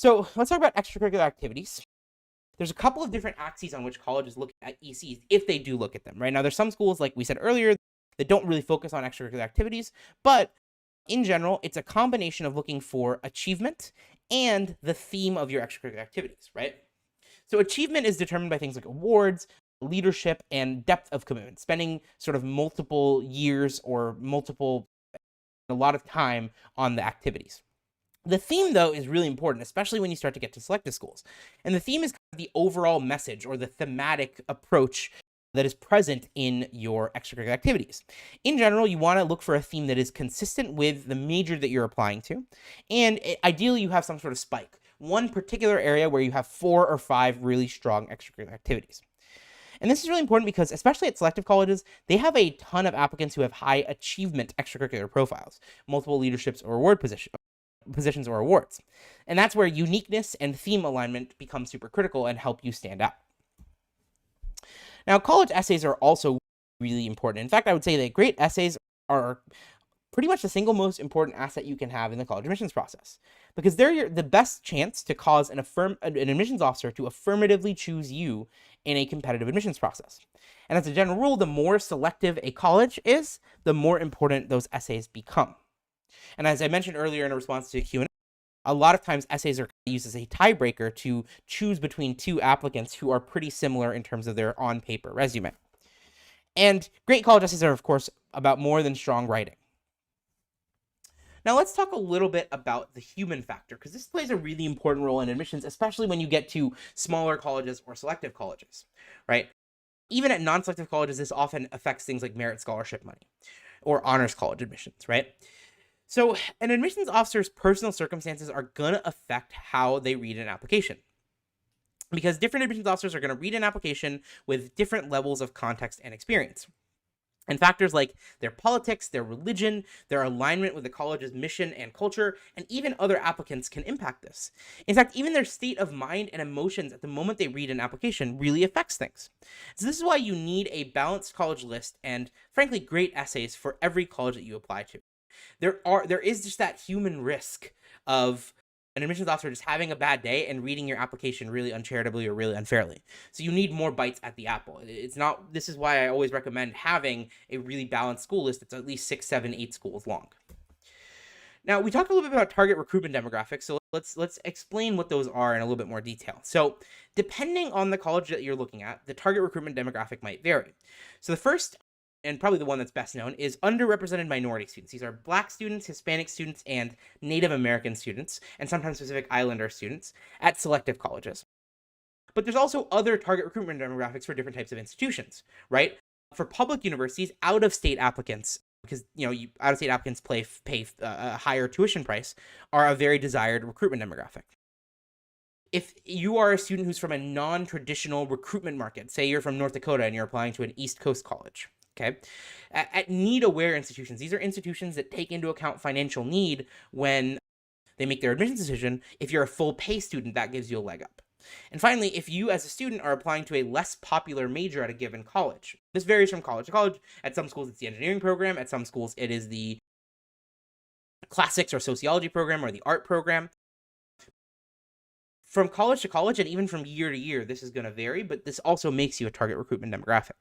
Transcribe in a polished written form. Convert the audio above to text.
So let's talk about extracurricular activities. There's a couple of different axes on which colleges look at ECs, if they do look at them, right? Now, there's some schools, like we said earlier, that don't really focus on extracurricular activities, but in general, it's a combination of looking for achievement and the theme of your extracurricular activities, right? So achievement is determined by things like awards, leadership, and depth of commitment, spending sort of multiple years or a lot of time on the activities. The theme, though, is really important, especially when you start to get to selective schools. And the theme is kind of the overall message or the thematic approach that is present in your extracurricular activities. In general, you want to look for a theme that is consistent with the major that you're applying to. And ideally, you have some sort of spike, one particular area where you have 4 or 5 really strong extracurricular activities. And this is really important because, especially at selective colleges, they have a ton of applicants who have high achievement extracurricular profiles, multiple leaderships or award positions or awards. And that's where uniqueness and theme alignment become super critical and help you stand out. Now, college essays are also really important. In fact, I would say that great essays are pretty much the single most important asset you can have in the college admissions process, because they're the best chance to cause an admissions officer to affirmatively choose you in a competitive admissions process. And as a general rule, the more selective a college is, the more important those essays become. And as I mentioned earlier in a response to Q&A, a lot of times essays are used as a tiebreaker to choose between 2 applicants who are pretty similar in terms of their on-paper resume. And great college essays are, of course, about more than strong writing. Now let's talk a little bit about the human factor, because this plays a really important role in admissions, especially when you get to smaller colleges or selective colleges, right? Even at non-selective colleges, this often affects things like merit scholarship money or honors college admissions, right? So an admissions officer's personal circumstances are going to affect how they read an application, because different admissions officers are going to read an application with different levels of context and experience. And factors like their politics, their religion, their alignment with the college's mission and culture, and even other applicants can impact this. In fact, even their state of mind and emotions at the moment they read an application really affects things. So this is why you need a balanced college list and, frankly, great essays for every college that you apply to. There is just that human risk of an admissions officer just having a bad day and reading your application really uncharitably or really unfairly. So you need more bites at the apple. This is why I always recommend having a really balanced school list that's at least 6, 7, 8 schools long. Now, we talked a little bit about target recruitment demographics, so let's explain what those are in a little bit more detail. So depending on the college that you're looking at, the target recruitment demographic might vary. So the first, and probably the one that's best known, is underrepresented minority students. These are Black students, Hispanic students, and Native American students, and sometimes Pacific Islander students at selective colleges. But there's also other target recruitment demographics for different types of institutions, right? For public universities, out-of-state applicants, because out-of-state applicants pay a higher tuition price, are a very desired recruitment demographic. If you are a student who's from a non-traditional recruitment market, say you're from North Dakota and you're applying to an East Coast college, okay, at need-aware institutions, these are institutions that take into account financial need when they make their admissions decision. If you're a full-pay student, that gives you a leg up. And finally, if you as a student are applying to a less popular major at a given college, this varies from college to college. At some schools, it's the engineering program. At some schools, it is the classics or sociology program or the art program. From college to college and even from year to year, this is going to vary, but this also makes you a target recruitment demographic.